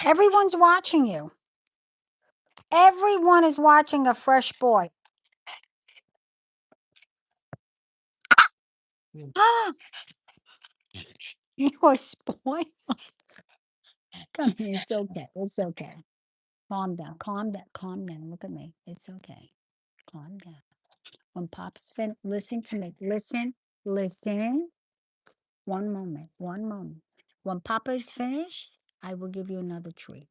Everyone's watching you. Everyone is watching a fresh boy. Ah, you are spoiled. Come here. It's okay. It's okay. Calm down. Calm down. Calm down. Look at me. It's okay. Calm down. When Pop's listen to me. Listen. Listen. One moment. One moment. When Papa is finished, I will give you another treat.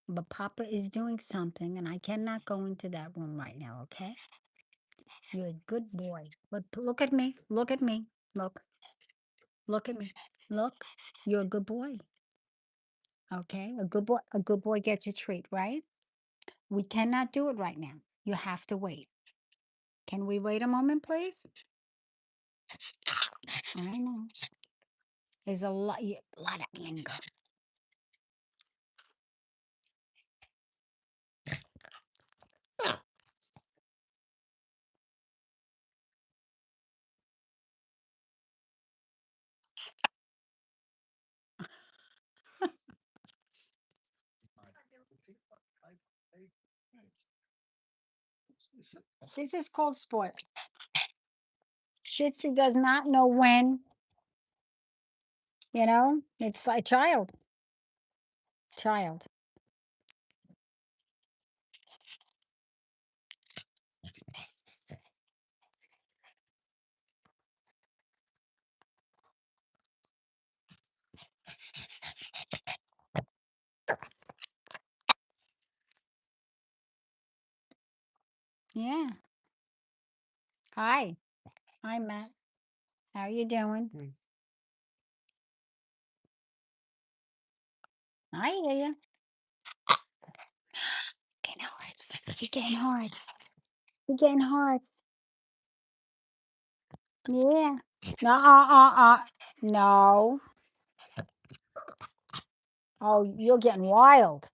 But Papa is doing something, and I cannot go into that room right now, okay? You're a good boy. But look at me. Look at me. Look. Look at me. Look. You're a good boy. Okay? A good boy gets a treat, right? We cannot do it right now. You have to wait. Can we wait a moment, please? I know. There's a lot of anger. This is called sport. Shih Tzu does not know when, it's like child. Child. Yeah. Hi. Hi, Matt. How you doing? I hear you. Getting hearts. You're getting hearts. You're getting hearts. Yeah. No, no. Oh, you're getting wild.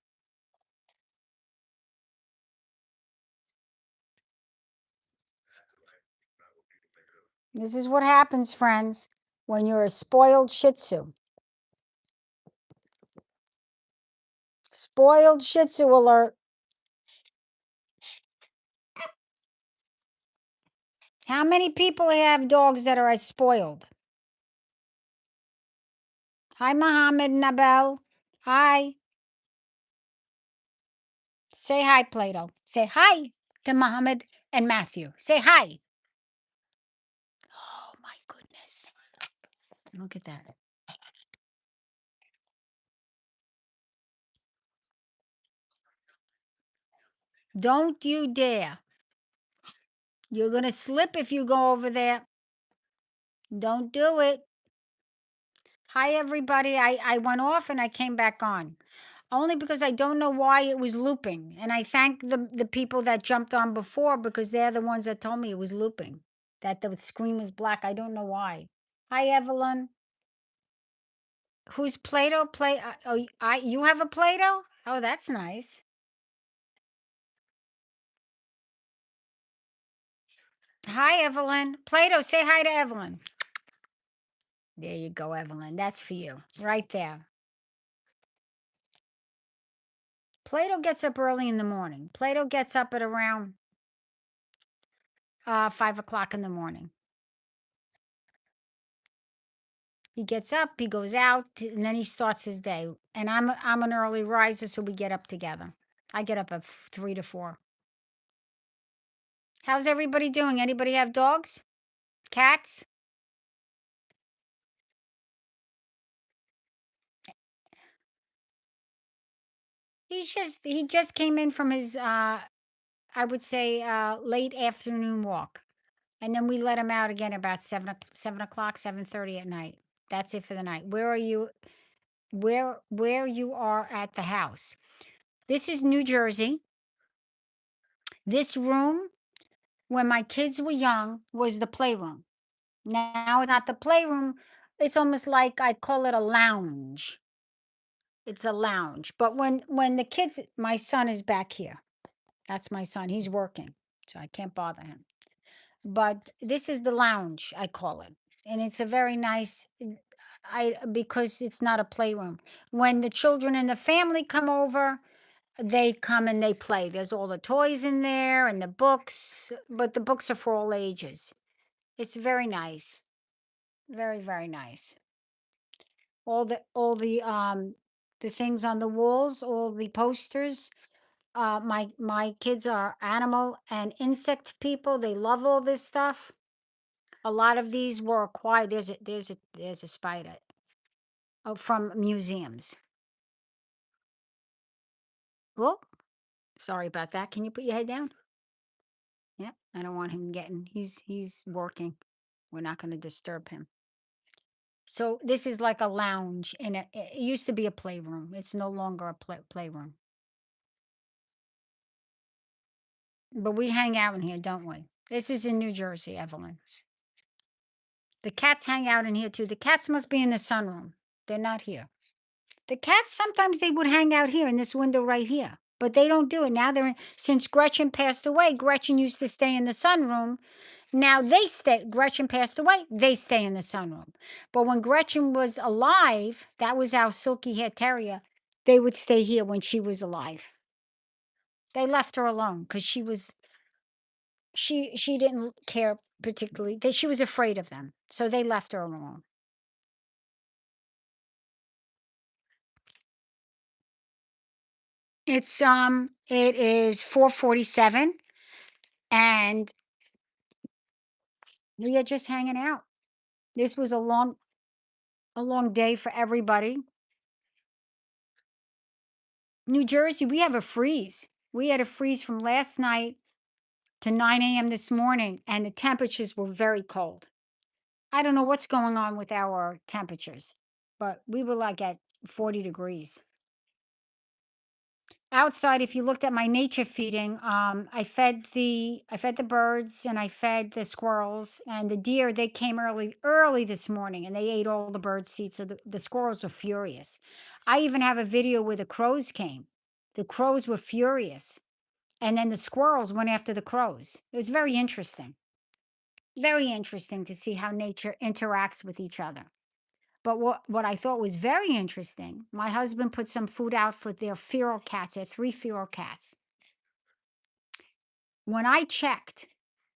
This is what happens, friends, when you're a spoiled Shih Tzu. Spoiled Shih Tzu alert. How many people have dogs that are as spoiled? Hi, Mohammed and Nabel. Hi. Say hi, Plato. Say hi to Mohammed and Matthew. Say hi. Oh, my goodness. Look at that. Don't you dare. You're going to slip if you go over there. Don't do it. Hi, everybody. I went off and I came back on. Only because I don't know why it was looping. And I thank the people that jumped on before because they're the ones that told me it was looping, that the screen was black. I don't know why. Hi, Evelyn. Who's Plato? You have a Plato? Oh, that's nice. Hi, Evelyn. Plato, say hi to Evelyn. There you go, Evelyn. That's for you, right there. Plato gets up early in the morning. Plato gets up at around 5 o'clock in the morning. He gets up, he goes out, and then he starts his day. And I'm an early riser, so we get up together. I get up at 3 to 4. How's everybody doing? Anybody have dogs? Cats? He just came in from his I would say late afternoon walk. And then we let him out again about 7 o'clock, 7:30 at night. That's it for the night. Where are you? Where you are at the house? This is New Jersey. This room, when my kids were young, was the playroom. Now it's not the playroom. It's almost like I call it a lounge. It's a lounge. But when the kids, my son is back here. That's my son. He's working, so I can't bother him. But this is the lounge, I call it. And it's a very nice I because it's not a playroom. When the children and the family come over, they come and they play. There's all the toys in there and the books, but the books are for all ages. It's very nice. Very, very nice. All the things on the walls, all the posters. My kids are animal and insect people. They love all this stuff. A lot of these were acquired. There's a spider from museums. Well, sorry about that. Can you put your head down? Yeah, I don't want him getting. He's working. We're not going to disturb him. So this is like a lounge, and it used to be a playroom. It's no longer a playroom. But we hang out in here, don't we? This is in New Jersey, Evelyn. The cats hang out in here too. The cats must be in the sunroom. They're not here. The cats sometimes they would hang out here in this window right here, but they don't do it now. Since Gretchen passed away. Gretchen used to stay in the sunroom. Now they stay. Gretchen passed away. They stay in the sunroom. But when Gretchen was alive, that was our silky hair terrier. They would stay here when she was alive. They left her alone because she didn't care particularly. She was afraid of them, so they left her alone. It is 4:47, and we are just hanging out. This was a long day for everybody. New Jersey, we have a freeze. We had a freeze from last night to 9 a.m. this morning, and the temperatures were very cold. I don't know what's going on with our temperatures, but we were like at 40 degrees. Outside, if you looked at my nature feeding, I fed the birds and I fed the squirrels and the deer. They came early this morning and they ate all the bird seed. So the squirrels are furious. I even have a video where the crows came. The crows were furious, and then the squirrels went after the crows. It was very interesting. Very interesting to see how nature interacts with each other. But what I thought was very interesting, my husband put some food out for their feral cats. They have 3 feral cats. When I checked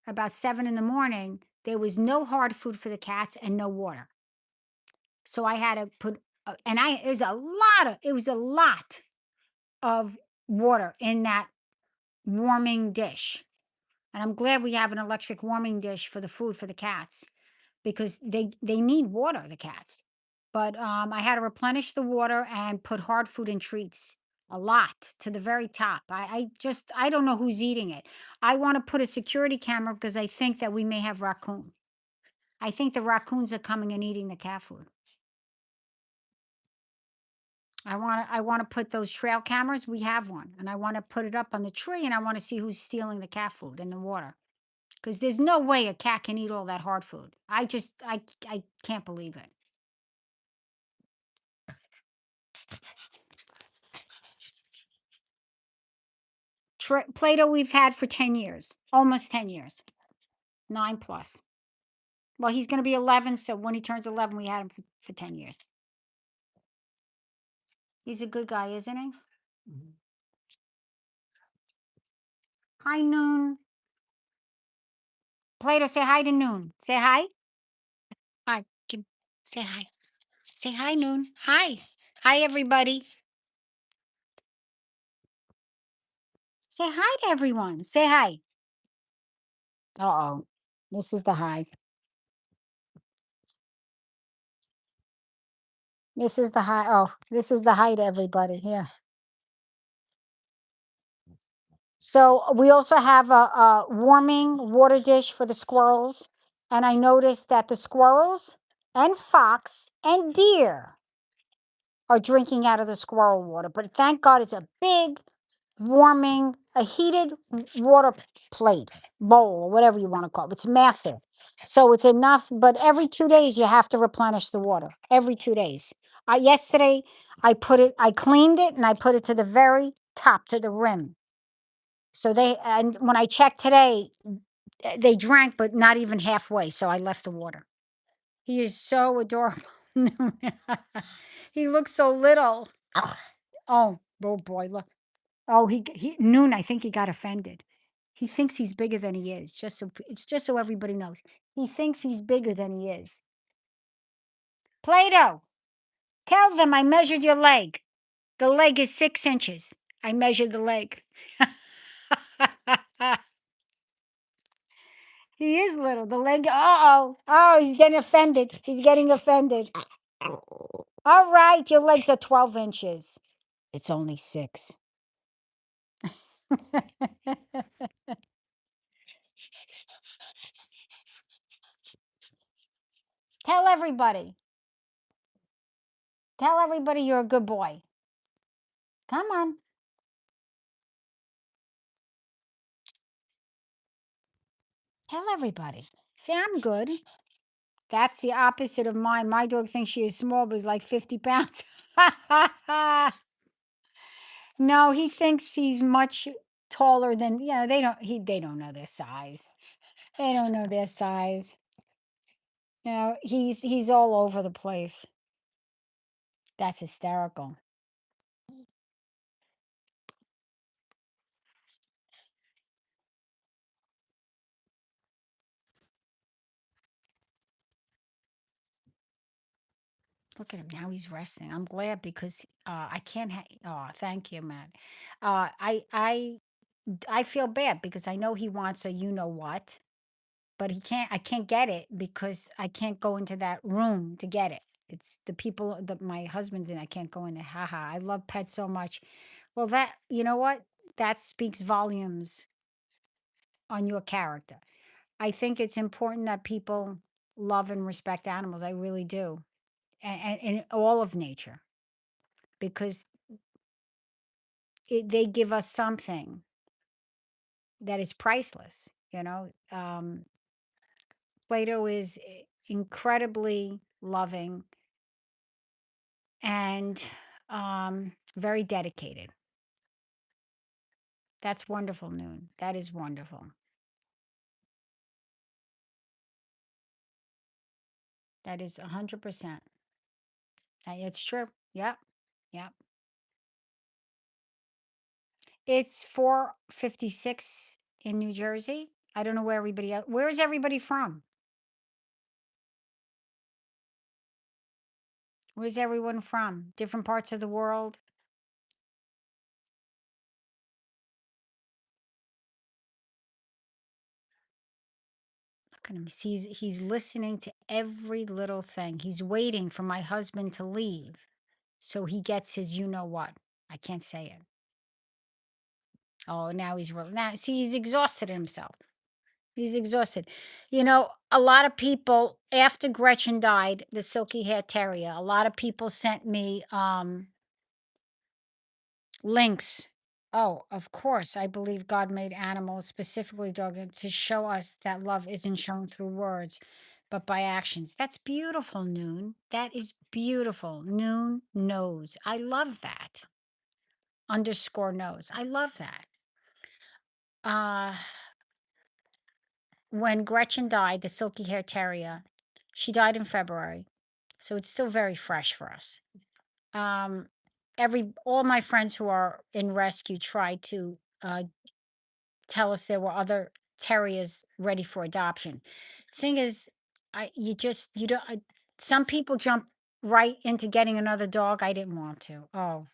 about 7 in the morning, there was no hard food for the cats and no water. So I had to put, it was a lot of water in that warming dish. And I'm glad we have an electric warming dish for the food for the cats because they need water, the cats. But I had to replenish the water and put hard food and treats a lot to the very top. I don't know who's eating it. I want to put a security camera because I think that we may have raccoon. I think the raccoons are coming and eating the cat food. I want to put those trail cameras. We have one, and I want to put it up on the tree, and I want to see who's stealing the cat food and the water. Because there's no way a cat can eat all that hard food. I can't believe it. Plato we've had for 10 years, almost 10 years, 9 plus. Well, he's going to be 11, so when he turns 11, we had him for 10 years. He's a good guy, isn't he? Hi, Noon. Plato, say hi to Noon. Say hi. Hi. Say hi. Say hi, Noon. Hi. Hi, everybody. Say hi to everyone. Say hi. Uh-oh. This is the hi. This is the hi. Oh, this is the hi to everybody. Yeah. So we also have a warming water dish for the squirrels. And I noticed that the squirrels and fox and deer are drinking out of the squirrel water. But thank God it's a big, warming, a heated water plate, bowl, or whatever you want to call it. It's massive. So it's enough, but every 2 days you have to replenish the water. Every 2 days. Yesterday I cleaned it and I put it to the very top, to the rim. So and when I checked today, they drank, but not even halfway. So I left the water. He is so adorable. He looks so little. Oh boy, look. Oh, he Noon, I think he got offended. He thinks he's bigger than he is. It's just so everybody knows. He thinks he's bigger than he is. Plato, tell them I measured your leg. The leg is 6 inches. I measured the leg. He is little. The leg. Oh, he's getting offended. He's getting offended. All right, your legs are 12 inches. It's only 6. Tell everybody. Tell everybody you're a good boy. Come on. Tell everybody. Say I'm good. That's the opposite of mine. My dog thinks she is small, but is like 50 pounds. No, he thinks he's much taller than, they don't know their size. They don't know their size. He's all over the place. That's hysterical. Look at him now. He's resting. I'm glad because I can't. Oh, thank you, Matt. I feel bad because I know he wants a you know what, but he can't. I can't get it because I can't go into that room to get it. It's the people that my husband's in. I can't go in there. Haha. I love pets so much. Well, that you know what? That speaks volumes on your character. I think it's important that people love and respect animals. I really do, and all of nature because they give us something that is priceless. Plato is incredibly loving and very dedicated. That's wonderful, Noon. That is wonderful. That is 100%. It's true. Yep. Yep. It's 4:56 in New Jersey. I don't know where everybody else. Where is everybody from? Where's everyone from? Different parts of the world? Look at him. He's listening to every little thing. He's waiting for my husband to leave so he gets his you know what. I can't say it. Oh, now now see he's exhausted himself. He's exhausted. A lot of people after Gretchen died, the silky hair terrier, a lot of people sent me links. Oh, of course. I believe God made animals, specifically dog, to show us that love isn't shown through words, but by actions. That's beautiful, Noon. That is beautiful. Noon knows. I love that. Underscore knows. I love that. Uh, when Gretchen died, the silky hair terrier, she died in February. So it's still very fresh for us. Um, all my friends who are in rescue try to tell us there were other terriers ready for adoption. Thing is, you don't. Some people jump right into getting another dog. I didn't want to.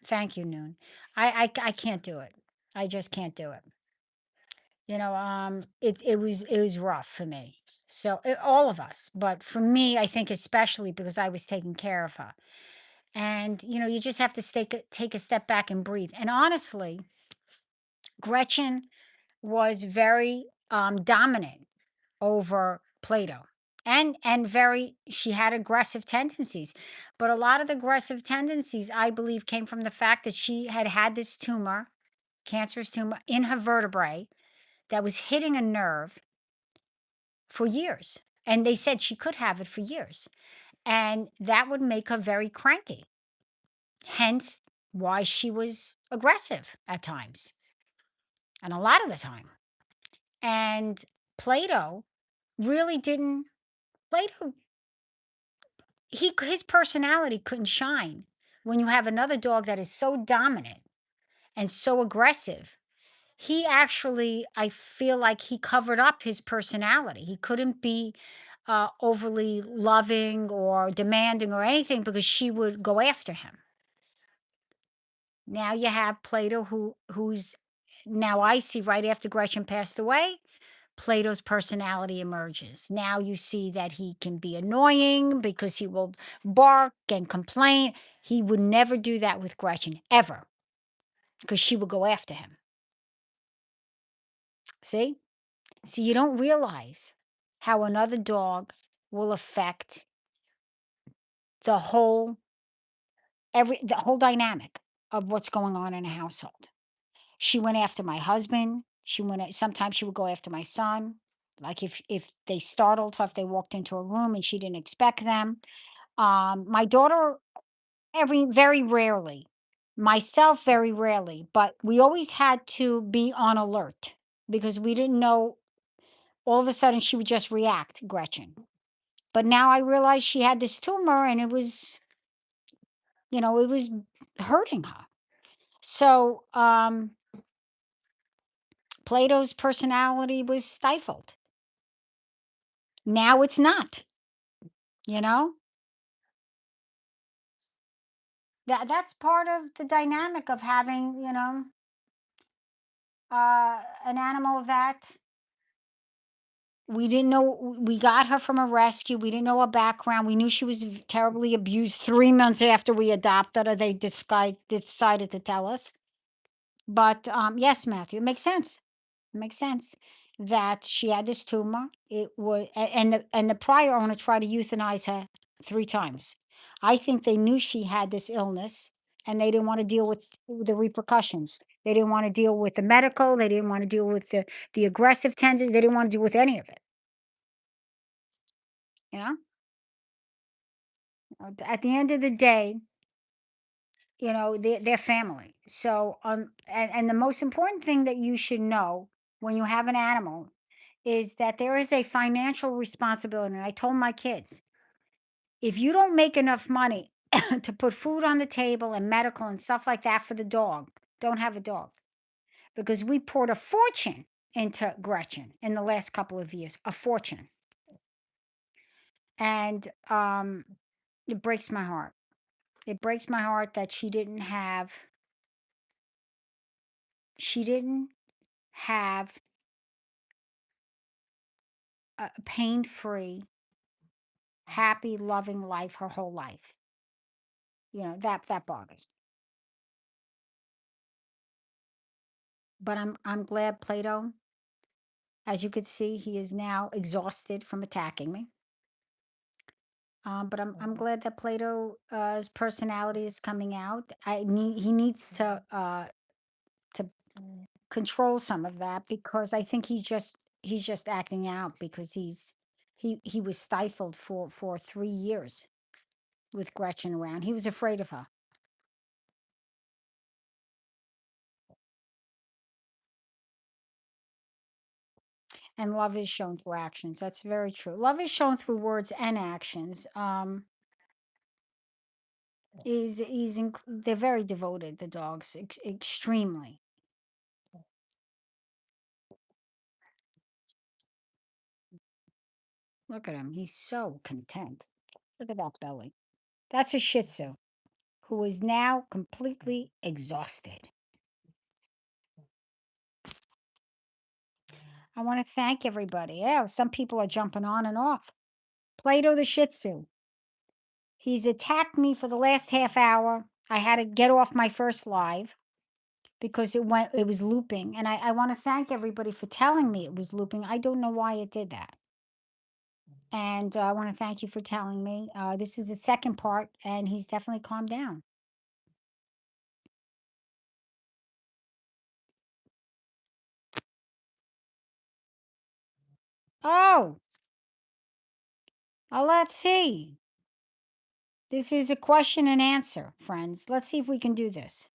Thank you, Noon. I can't do it. I just can't do it. It was rough for me. So all of us, but for me, I think especially because I was taking care of her. And you just have to take a step back and breathe. And honestly, Gretchen was very dominant over Plato. and very she had aggressive tendencies. But a lot of the aggressive tendencies, I believe, came from the fact that she had had this tumor, cancerous tumor in her vertebrae that was hitting a nerve for years. And they said she could have it for years. And that would make her very cranky. Hence why she was aggressive at times and a lot of the time. And Plato really didn't, Plato, his personality couldn't shine when you have another dog that is so dominant and so aggressive. He actually, I feel like he covered up his personality. He couldn't be overly loving or demanding or anything because she would go after him. Now you have Plato who's now I see right after Gretchen passed away, Plato's personality emerges. Now you see that he can be annoying because he will bark and complain. He would never do that with Gretchen, ever, because she would go after him. See? See, you don't realize how another dog will affect the whole the whole dynamic of what's going on in a household. She went after my husband. Sometimes she would go after my son. Like if they startled her, if they walked into a room and she didn't expect them. My daughter, very rarely. Myself, very rarely. But we always had to be on alert because we didn't know. All of a sudden, she would just react, Gretchen. But now I realize she had this tumor, and it was, it was hurting her. So Plato's personality was stifled. Now it's not, you know? That's part of the dynamic of having, an animal that we didn't know. We got her from a rescue. We didn't know her background. We knew she was terribly abused 3 months after we adopted her. They decided to tell us. But yes, Matthew, it makes sense. It makes sense that she had this tumor. It was, and the prior owner tried to euthanize her 3 times. I think they knew she had this illness, and they didn't want to deal with the repercussions. They didn't want to deal with the medical. They didn't want to deal with the aggressive tendencies. They didn't want to deal with any of it. You know, at the end of the day, they're family. So and the most important thing that you should know when you have an animal is that there is a financial responsibility. And I told my kids, if you don't make enough money to put food on the table and medical and stuff like that for the dog, don't have a dog. Because we poured a fortune into Gretchen in the last couple of years, a fortune. And it breaks my heart. It breaks my heart that she didn't have a pain-free, happy, loving life her whole life. That bothers me. But I'm glad Plato, as you could see, he is now exhausted from attacking me. But I'm glad that Plato's personality is coming out. He needs to control some of that because I think he's just acting out because he was stifled for 3 years with Gretchen around. He was afraid of her. And love is shown through actions. That's very true. Love is shown through words and actions. They're very devoted, the dogs, extremely. Look at him. He's so content. Look at that belly. That's a Shih Tzu who is now completely exhausted. I want to thank everybody. Yeah, some people are jumping on and off. Plato the Shih Tzu. He's attacked me for the last half hour. I had to get off my first live because it was looping. And I want to thank everybody for telling me it was looping. I don't know why it did that. And I want to thank you for telling me. This is the second part, and he's definitely calmed down. Oh, let's see. This is a question and answer, friends. Let's see if we can do this.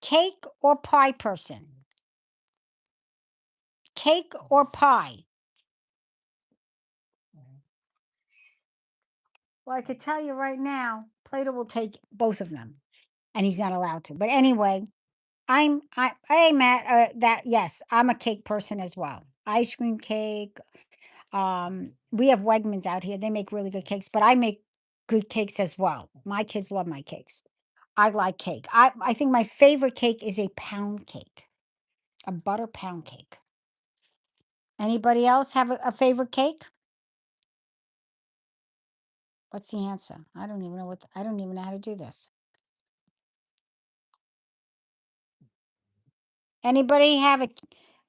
Cake or pie person? Cake or pie? Well, I could tell you right now, Plato will take both of them, and he's not allowed to. But anyway, hey Matt, yes, I'm a cake person as well. Ice cream cake. We have Wegmans out here. They make really good cakes, but I make good cakes as well. My kids love my cakes. I like cake. I think my favorite cake is a pound cake, a butter pound cake. Anybody else have a favorite cake? What's the answer? I don't even know I don't even know how to do this. Anybody have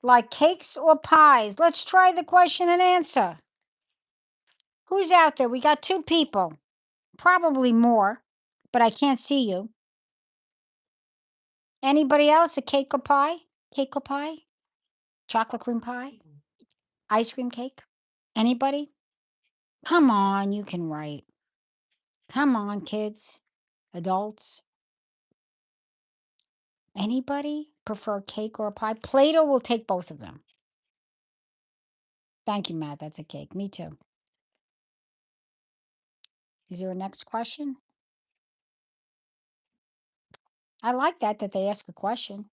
like cakes or pies? Let's try the question and answer. Who's out there? We got two people, probably more, but I can't see you. Anybody else? A cake or pie? Cake or pie? Chocolate cream pie? Ice cream cake? Anybody? Come on, you can write. Come on, kids, adults. Anybody prefer cake or pie? Plato will take both of them. Thank you, Matt. That's a cake. Me too. Is there a next question? I like that they ask a question.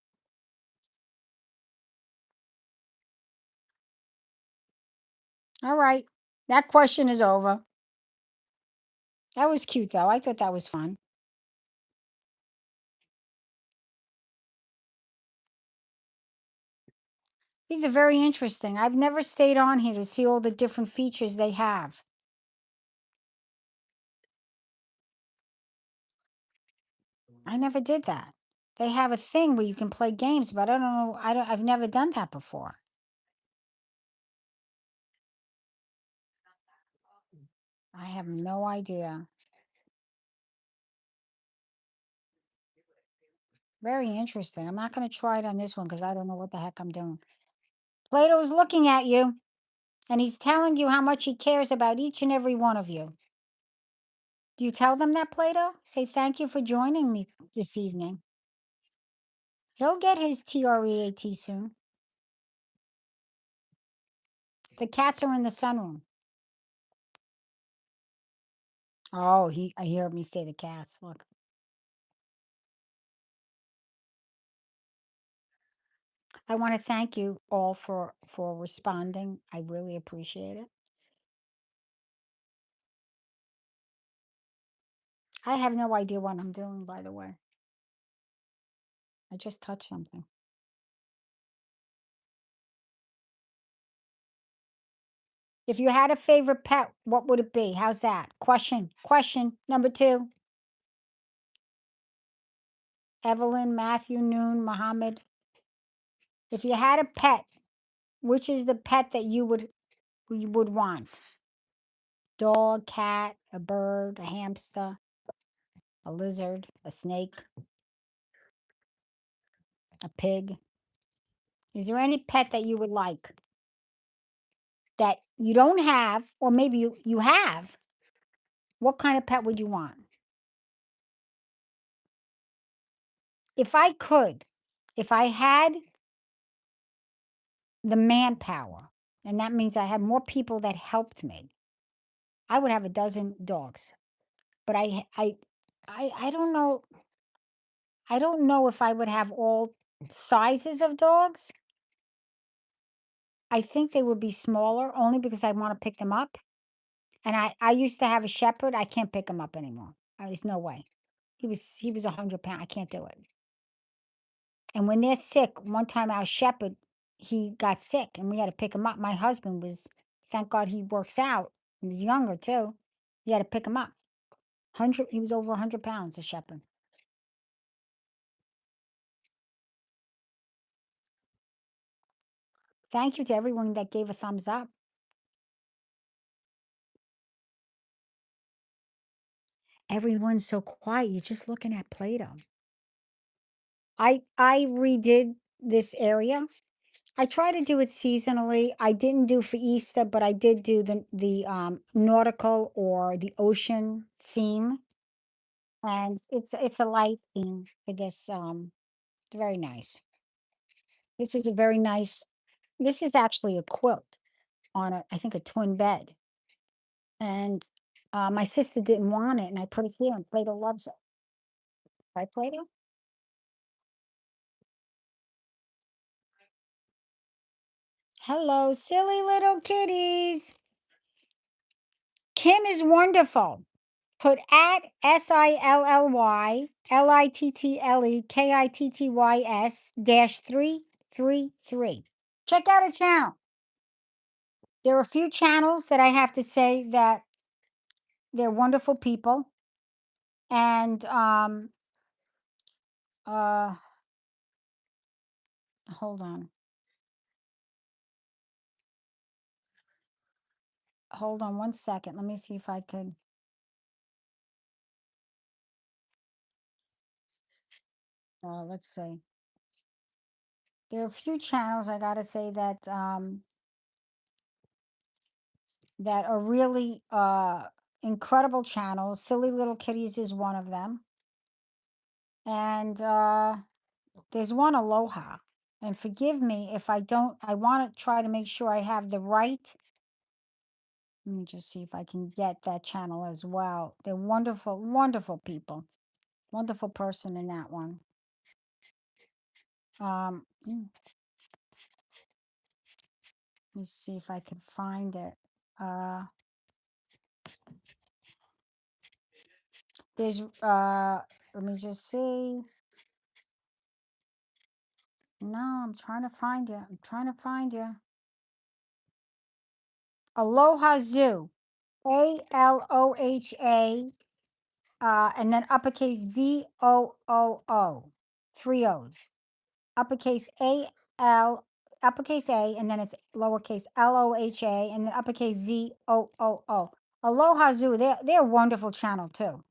All right. That question is over. That was cute, though. I thought that was fun. These are very interesting. I've never stayed on here to see all the different features they have. I never did that. They have a thing where you can play games, but I don't know. I've never done that before. I have no idea. Very interesting. I'm not going to try it on this one because I don't know what the heck I'm doing. Plato's looking at you and he's telling you how much he cares about each and every one of you. Do you tell them that, Plato? Say thank you for joining me this evening. He'll get his TREAT soon. The cats are in the sunroom. Oh, I hear me say the cats. Look. I want to thank you all for responding. I really appreciate it. I have no idea what I'm doing, by the way. I just touched something. If you had a favorite pet, what would it be? How's that? Question number 2. Evelyn, Matthew, Noon, Muhammad. If you had a pet, which is the pet that you would want? Dog, cat, a bird, a hamster, a lizard, a snake, a pig. Is there any pet that you would like that you don't have, or maybe you have? What kind of pet would you want? If I could, if I had the manpower, and that means I had more people that helped me, I would have a dozen dogs. But I don't know. I don't know if I would have all sizes of dogs. I think they would be smaller only because I want to pick them up. And I used to have a shepherd. I can't pick him up anymore. There's no way. He was 100 pounds. I can't do it. And when they're sick, one time our shepherd, he got sick and we had to pick him up. My husband was, thank God he works out. He was younger too. He had to pick him up. He was over 100 pounds, a shepherd. Thank you to everyone that gave a thumbs up. Everyone's so quiet. You're just looking at Plato. I redid this area. I try to do it seasonally. I didn't do for Easter, but I did do the nautical or the ocean theme, and it's a light theme for this. It's very nice. This is a very nice. This is actually a quilt on a, I think, a twin bed, and my sister didn't want it, and I put it here, and Plato loves it. Right, Plato? Hello, silly little kitties. Kim is wonderful. Put at SILLYLITTLEKITTYS dash 333. Check out a channel. There are a few channels that I have to say that they're wonderful people. And uh hold on. Hold on 1 second. Let me see if I could. Let's see. There are a few channels I gotta say that are really incredible channels. Silly Little Kitties is one of them. And there's one Aloha. And forgive me if I don't, I want to try to make sure I have the right. Let me just see if I can get that channel as well. They're wonderful, wonderful people. Wonderful person in that one. Um, mm, let me see if I can find it. Uh, there's let me just see. No, I'm trying to find you. I'm trying to find you. Aloha Zoo. ALOHA and then uppercase ZOOO. Three O's. Uppercase AL, uppercase A, and then it's lowercase LOHA, and then uppercase ZOOO. Aloha Zoo, they're a wonderful channel too.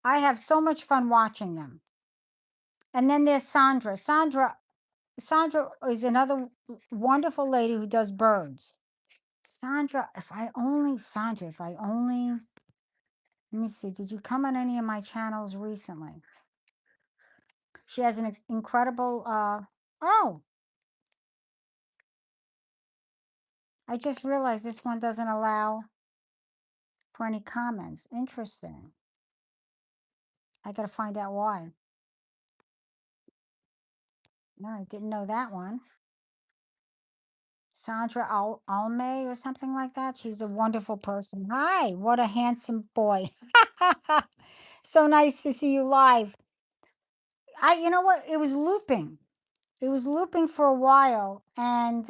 I have so much fun watching them. And then there's Sandra. Sandra is another wonderful lady who does birds. Sandra, if I only, let me see, did you come on any of my channels recently? She has an incredible, oh, I just realized this one doesn't allow for any comments. Interesting. I gotta find out why. No, I didn't know that one. Sandra Alme or something like that. She's a wonderful person. Hi, what a handsome boy. So nice to see you live. You know what? It was looping. It was looping for a while, and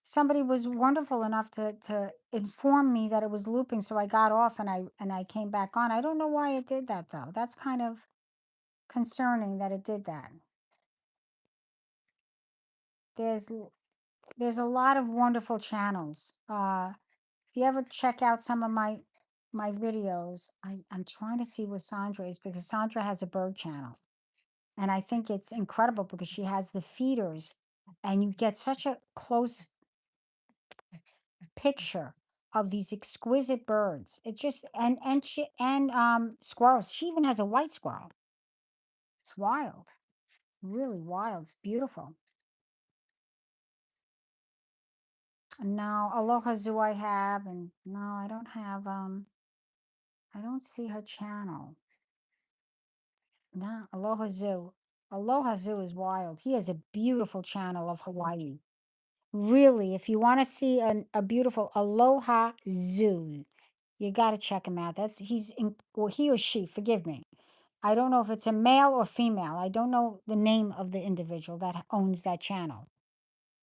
somebody was wonderful enough to inform me that it was looping, so I got off and I came back on. I don't know why it did that though. That's kind of concerning that it did that. There's there's a lot of wonderful channels. If you ever check out some of my videos, I'm trying to see where Sandra is because Sandra has a bird channel. And I think it's incredible because she has the feeders and you get such a close picture of these exquisite birds. It just and squirrels. She even has a white squirrel. It's wild. Really wild. It's beautiful. No, Aloha Zoo I have, and no, I don't have I don't see her channel. No, Aloha Zoo. Aloha Zoo is wild. He has a beautiful channel of Hawaii. Really, if you want to see a beautiful Aloha Zoo, you got to check him out. Well, he or she, forgive me. I don't know if it's a male or female. I don't know the name of the individual that owns that channel.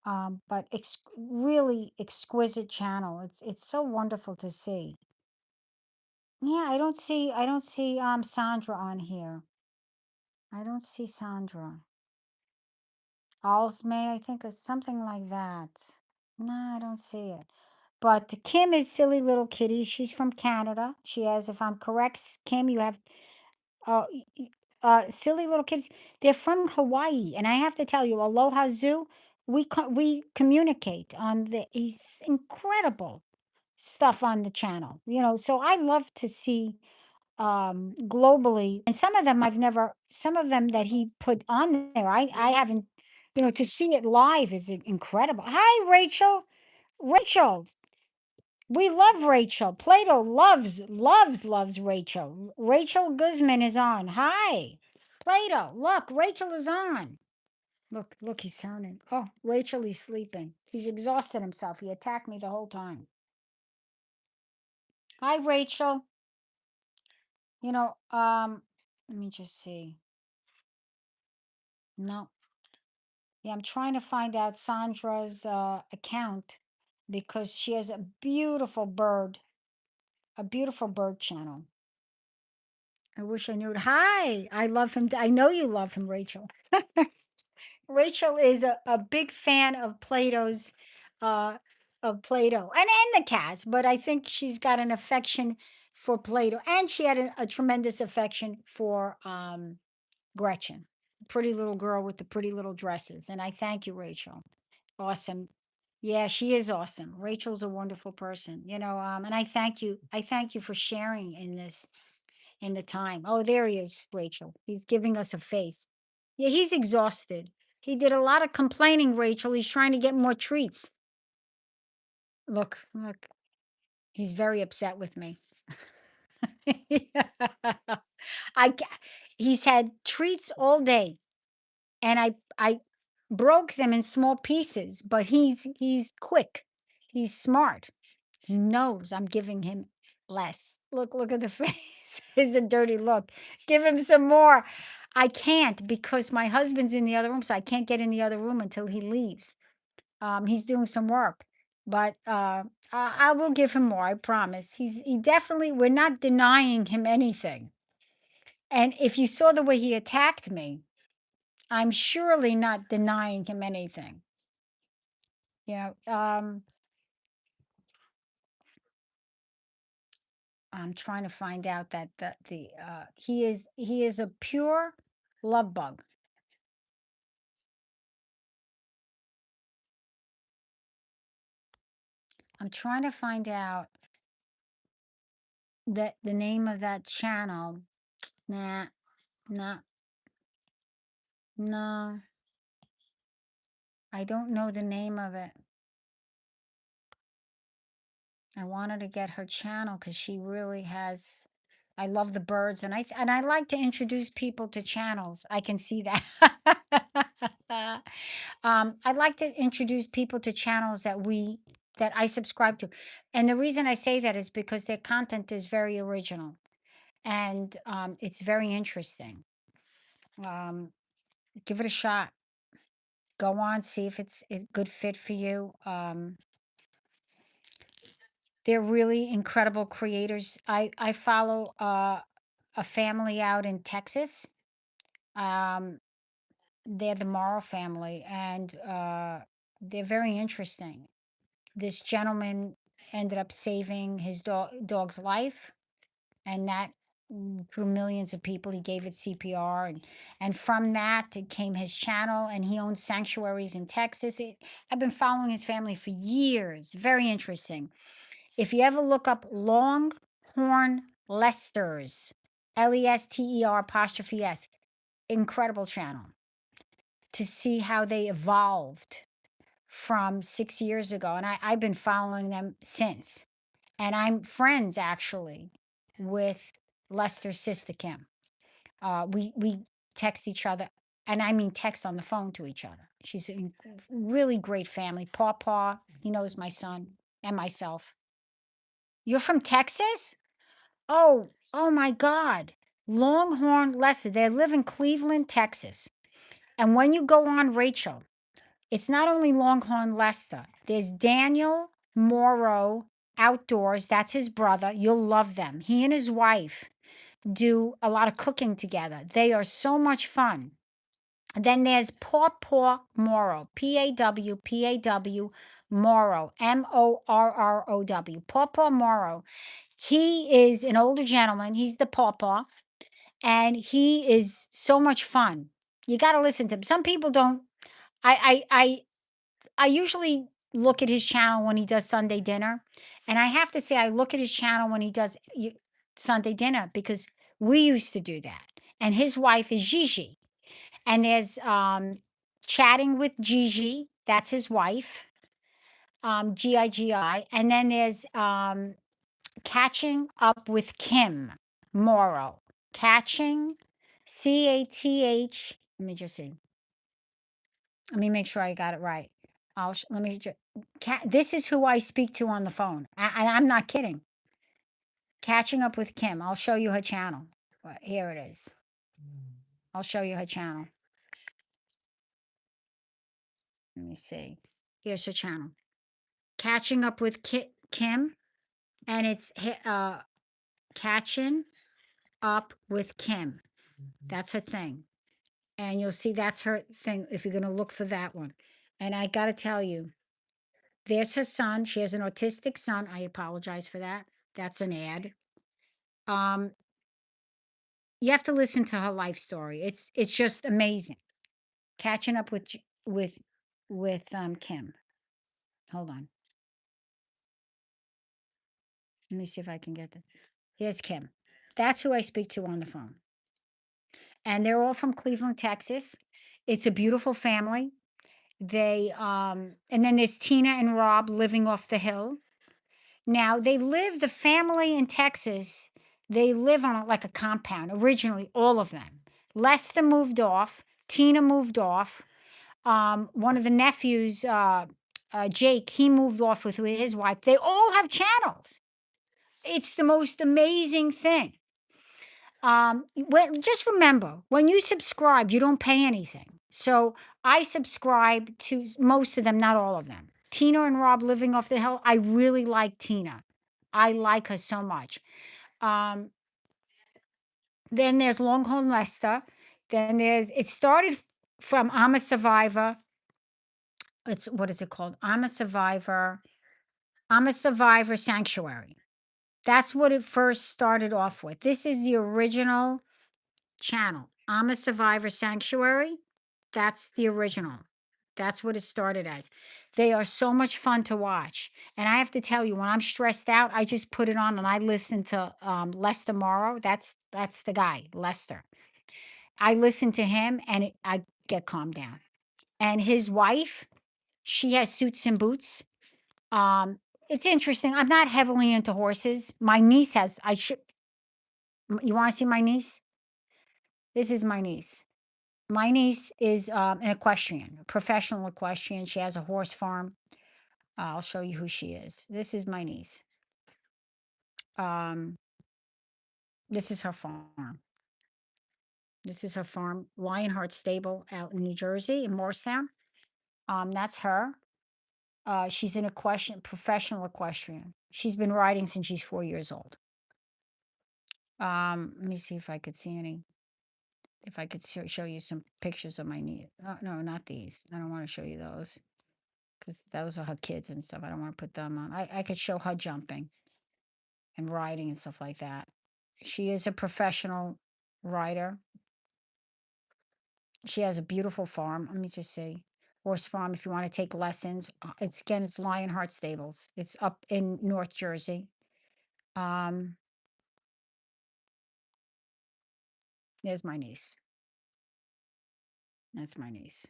But really exquisite channel. It's so wonderful to see. Yeah, I don't see Sandra on here. I don't see Sandra. Alsmay, I think, or something like that. No, I don't see it. But Kim is Silly Little Kitty. She's from Canada. She has, if I'm correct, Kim, you have uh, Silly Little Kitties. They're from Hawaii, and I have to tell you, Aloha Zoo. We communicate on the. He's incredible stuff on the channel. So I love to see globally, and some of them I've never. Some of them that he put on there, I haven't. To see it live is incredible. Hi, Rachel. Rachel, we love Rachel. Plato loves Rachel. Rachel Guzman is on. Hi. Plato, look, Rachel is on. Look, he's turning. Oh, Rachel, he's sleeping. He's exhausted himself. He attacked me the whole time. Hi, Rachel. Let me just see. No. Yeah, I'm trying to find out Sandra's account because she has a beautiful bird channel. I wish I knew it. Hi, I love him. I know you love him, Rachel. Rachel is a big fan uh, of Plato and the cats, but I think she's got an affection for Plato, and she had a tremendous affection for Gretchen, pretty little girl with the pretty little dresses. And I thank you, Rachel. Awesome. Yeah, she is awesome. Rachel's a wonderful person, and I thank you. I thank you for sharing in the time. Oh, there he is, Rachel. He's giving us a face. Yeah, he's exhausted. He did a lot of complaining, Rachel. He's trying to get more treats. Look. He's very upset with me. I ca- he's had treats all day, and I broke them in small pieces, but he's quick. He's smart. He knows I'm giving him less. Look at the face. It's a dirty look. Give him some more. I can't because my husband's in the other room, so I can't get in the other room until he leaves. He's doing some work, but I will give him more. I promise. He definitely. We're not denying him anything. And if you saw the way he attacked me, I'm surely not denying him anything. You know, um, I'm trying to find out that the he is a pure love bug. I'm trying to find out that the name of that channel. Nah, nah, no, I don't know the name of it. I wanted to get her channel because she really has. I love the birds, and I like to introduce people to channels. I can see that. I like to introduce people to channels that I subscribe to, and the reason I say that is because their content is very original, and it's very interesting. Um, Give it a shot. Go on, see if it's a good fit for you. They're really incredible creators. I follow a family out in Texas. Um, they're the Morrow family, and they're very interesting. This gentleman ended up saving his dog's life, and that drew millions of people. He gave it CPR, and from that it came his channel, and he owns sanctuaries in Texas. I've been following his family for years. Very interesting. If you ever look up Longhorn Lesters, Lester apostrophe S, incredible channel to see how they evolved from 6 years ago. And I've been following them since. And I'm friends actually with Lester's sister Kim. We text each other, and I mean text on the phone to each other. She's a really great family. Paw, he knows my son and myself. You're from Texas? Oh my God. Longhorn Lester. They live in Cleveland, Texas. And when you go on Rachel, it's not only Longhorn Lester. There's Daniel Morrow Outdoors. That's his brother. You'll love them. He and his wife do a lot of cooking together. They are so much fun. Then there's Paw Morrow, Pawpaw Morrow, Morrow. Pawpaw Morrow. He is an older gentleman. He's the pawpaw, and he is so much fun. You got to listen to him. Some people don't. I usually look at his channel when he does Sunday dinner, and I have to say I look at his channel when he does Sunday dinner because we used to do that. And his wife is Gigi, and there's chatting with Gigi. That's his wife, Gigi, and then there's catching up with Kim Morrow. Catching, Cath. Let me just see. Let me make sure I got it right. Let me just. This is who I speak to on the phone. I'm not kidding. Catching up with Kim. I'll show you her channel. Here it is. I'll show you her channel. Let me see. Here's her channel. Catching up with Kim, and it's catching up with Kim. That's her thing. And you'll see that's her thing if you're going to look for that one. And I got to tell you, there's her son. She has an autistic son. I apologize for that. That's an ad. Um, you have to listen to her life story. It's just amazing. Catching up with Kim. Hold on. Let me see if I can get this. Here's Kim. That's who I speak to on the phone. And they're all from Cleveland, Texas. It's a beautiful family. And then there's Tina and Rob living off the hill. Now the family in Texas, they live on like a compound originally, all of them. Lester moved off, Tina moved off. One of the nephews, Jake, he moved off with his wife. They all have channels. It's the most amazing thing. Just remember, when you subscribe, you don't pay anything. So I subscribe to most of them, not all of them. Tina and Rob living off the hill. I really like Tina. I like her so much. Um, then there's Longhorn Lester. Then it started from I'm a Survivor. What is it called? I'm a Survivor. I'm a Survivor Sanctuary. That's what it first started off with. This is the original channel. I'm a Survivor Sanctuary. That's the original. That's what it started as. They are so much fun to watch. And I have to tell you, when I'm stressed out, I just put it on and I listen to Lester Morrow. That's the guy, Lester. I listen to him and I get calmed down. And his wife, she has Suits and Boots. It's interesting. I'm not heavily into horses. My niece has. I should. You want to see my niece? This is my niece. My niece is an equestrian, a professional equestrian. She has a horse farm. I'll show you who she is. This is my niece. Um, this is her farm. This is her farm, Lionheart Stable out in New Jersey, in Morristown. That's her. She's an professional equestrian. She's been riding since she's 4 years old. Let me see if I could see if I could show you some pictures of my niece. No, not these. I don't want to show you those because those are her kids and stuff. I don't want to put them on. I could show her jumping and riding and stuff like that. She is a professional rider. She has a beautiful farm. Let me just say, horse farm. If you want to take lessons, it's Lionheart Stables. It's up in North Jersey. Um, there's my niece. That's my niece.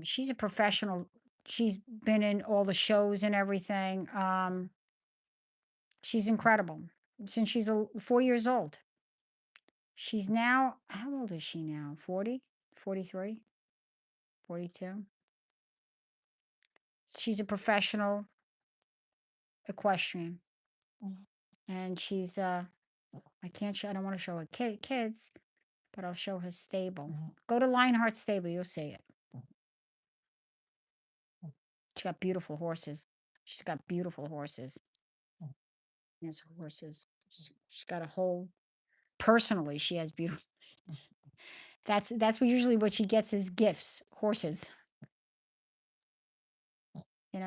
She's a professional. She's been in all the shows and everything. She's incredible since she's 4 years old. She's now, how old is she now? 40, 43, 42. She's a professional equestrian. And I don't want to show her kids, but I'll show her stable. Go to Lionheart Stable, you'll see it. She's got beautiful horses. She's got beautiful horses. Yes, horses. She's got a whole, personally, she has beautiful. That's usually what she gets as gifts, horses.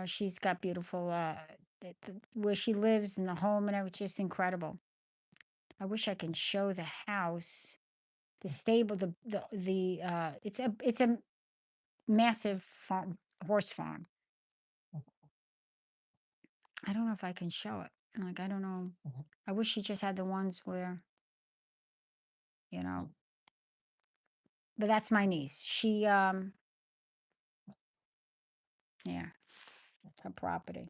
she's got beautiful, where she lives in the home and everything, just incredible. I wish I can show the house, the stable, it's a massive farm, horse farm. I don't know if I can show it. Like, I don't know. I wish she just had the ones where, you know, but that's my niece. Yeah, her property.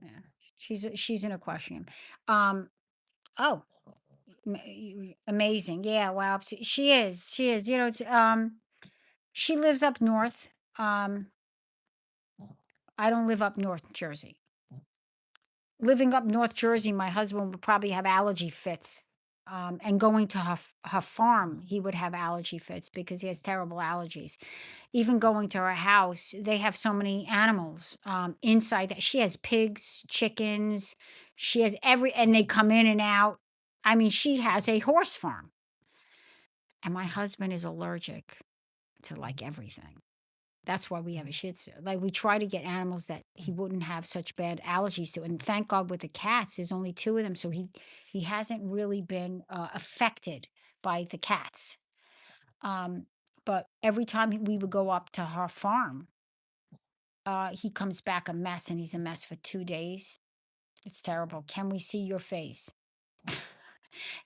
Yeah. She's an equestrian. Um, oh, amazing. Yeah, wow. She is. She is. She lives up north. Um, I don't live up North Jersey. Living up North Jersey, my husband would probably have allergy fits. And going to her farm, he would have allergy fits because he has terrible allergies. Even going to her house, they have so many animals inside that. She has pigs, chickens, she has and they come in and out. I mean, she has a horse farm. And my husband is allergic to like everything. That's why we have a Shih Tzu. Like, we try to get animals that he wouldn't have such bad allergies to. And thank God with the cats, there's only two of them, so he hasn't really been affected by the cats. Um, but every time we would go up to her farm, he comes back a mess, and he's a mess for 2 days. It's terrible. Can we see your face?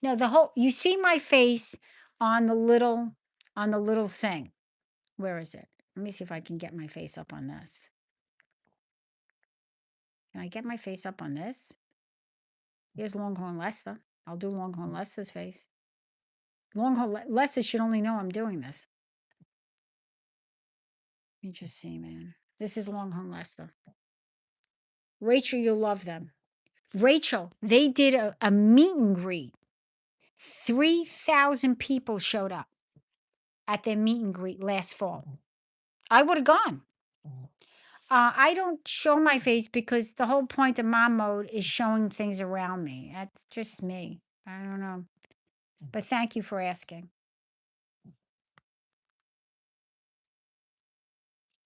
No, you see my face on the little thing. Where is it? Let me see if I can get my face up on this. Can I get my face up on this? Here's Longhorn Lester. I'll do Longhorn Lester's face. Lester should only know I'm doing this. You just see, man. This is Longhorn Lester. Rachel, you'll love them. Rachel, they did a meet and greet. 3,000 people showed up at their meet and greet last fall. I would have gone. I don't show my face because the whole point of mom mode is showing things around me. That's just me. I don't know. But thank you for asking.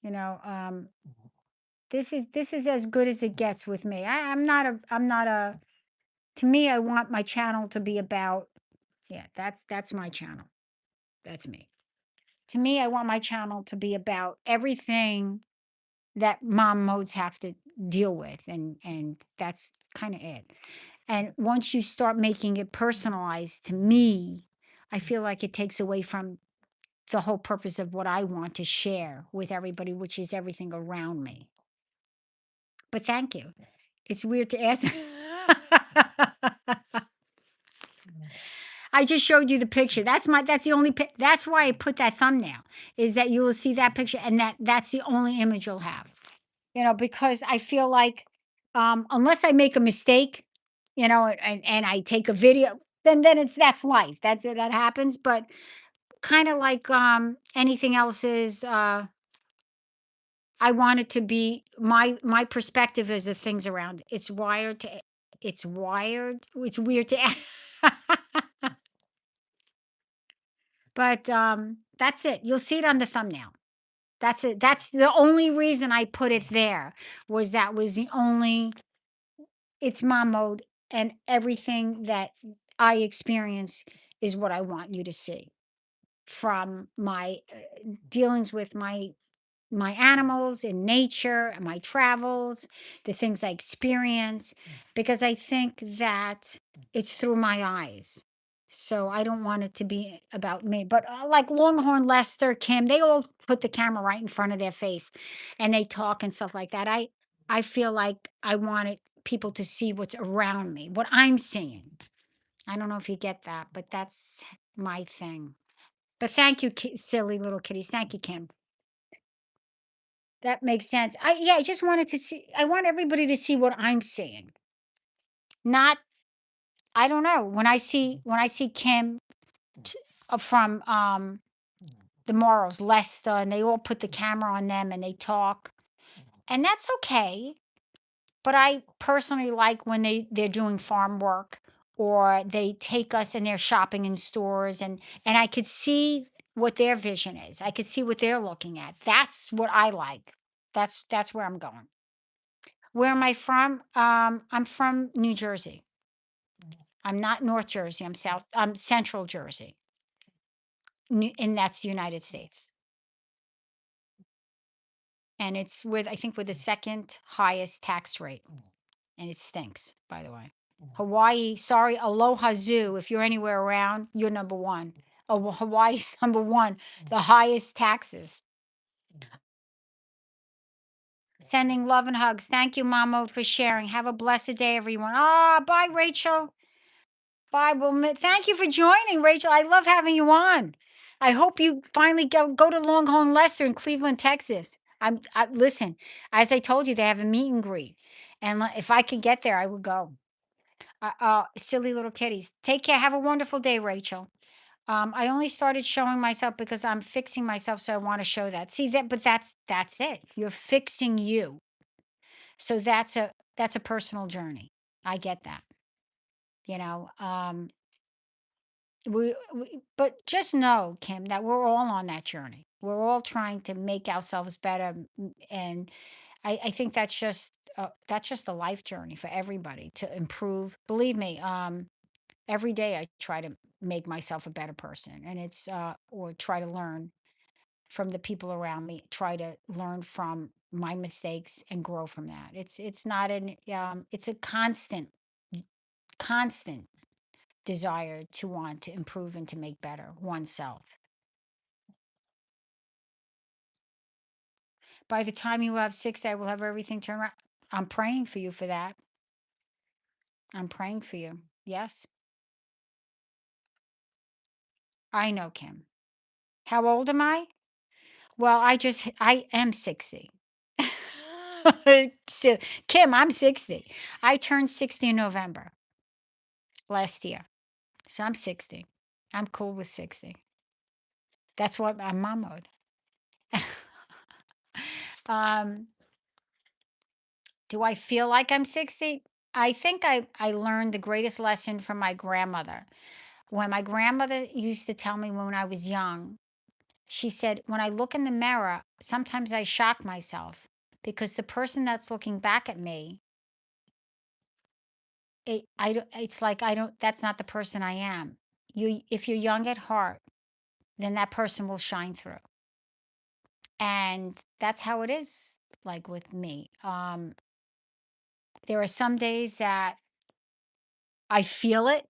You know, this is as good as it gets with me. I'm not a to me, I want my channel to be about, yeah, that's my channel. That's me. To me, I want my channel to be about everything that mom modes have to deal with, and that's kind of it. And once you start making it personalized to me, I feel like it takes away from the whole purpose of what I want to share with everybody, which is everything around me. But thank you. It's weird to ask. I just showed you the picture. That's the only that's why I put that thumbnail, is that you will see that picture, and that's the only image you'll have. Because I feel like, unless I make a mistake, and I take a video, then that's life. That's it, that happens. But kind of like anything else is, I want it to be my perspective is the things around it. It's weird to but that's it. You'll see it on the thumbnail. That's it. That's the only reason I put it there, that was the only it's mom mode, and everything that I experience is what I want you to see from my dealings with my animals in nature, and my travels, the things I experience, because I think that it's through my eyes. So I don't want it to be about me. But like Longhorn, Lester, Kim, they all put the camera right in front of their face, and they talk and stuff like that. I feel like I wanted people to see what's around me, what I'm seeing. I don't know if you get that, but that's my thing. But thank you, silly little kitties. Thank you, Kim. That makes sense. I just wanted to see, I want everybody to see what I'm seeing. Not, I don't know. When I see Kim from the Morals, Lester, and they all put the camera on them and they talk. And that's okay. But I personally like when they're doing farm work, or they take us and they're shopping in stores, and I could see what their vision is. I could see what they're looking at. That's what I like. That's where I'm going. Where am I from? I'm from New Jersey. I'm not North Jersey. I'm Central Jersey, and that's the United States. And it's with I think with the second highest tax rate, and it stinks, by the way. Hawaii, sorry, Aloha Zoo. If you're anywhere around, you're number one. Oh, well, Hawaii's number one, the highest taxes. Sending love and hugs. Thank you, Mama, for sharing. Have a blessed day, everyone. Ah, bye, Rachel. Bye. Well, thank you for joining, Rachel. I love having you on. I hope you finally go to Longhorn Lester in Cleveland, Texas. Listen. As I told you, they have a meet and greet, and if I could get there, I would go. Silly little kitties. Take care. Have a wonderful day, Rachel. I only started showing myself because I'm fixing myself, so I want to show that. See that, but that's it. You're fixing you. So that's a personal journey. I get that. You know, but just know, Kim, that we're all on that journey. We're all trying to make ourselves better, and I think that's just a life journey for everybody to improve. Believe me, every day I try to make myself a better person, and it's or try to learn from the people around me, try to learn from my mistakes and grow from that. It's not an it's a constant desire to want to improve and to make better oneself. By the time you have 6, I will have everything turned around. I'm praying for you for that. I'm praying for you. Yes, I know, Kim. How old am I? Well, I am 60. So, Kim, I'm 60. I turned 60 in November last year. So I'm 60. I'm cool with 60. That's what I'm mom mode. um, do I feel like I'm 60? I think I learned the greatest lesson from my grandmother. When my grandmother used to tell me when I was young, she said, when I look in the mirror, sometimes I shock myself because the person that's looking back at me, it's like that's not the person I am. If you're young at heart, then that person will shine through. And that's how it is like with me. There are some days that I feel it,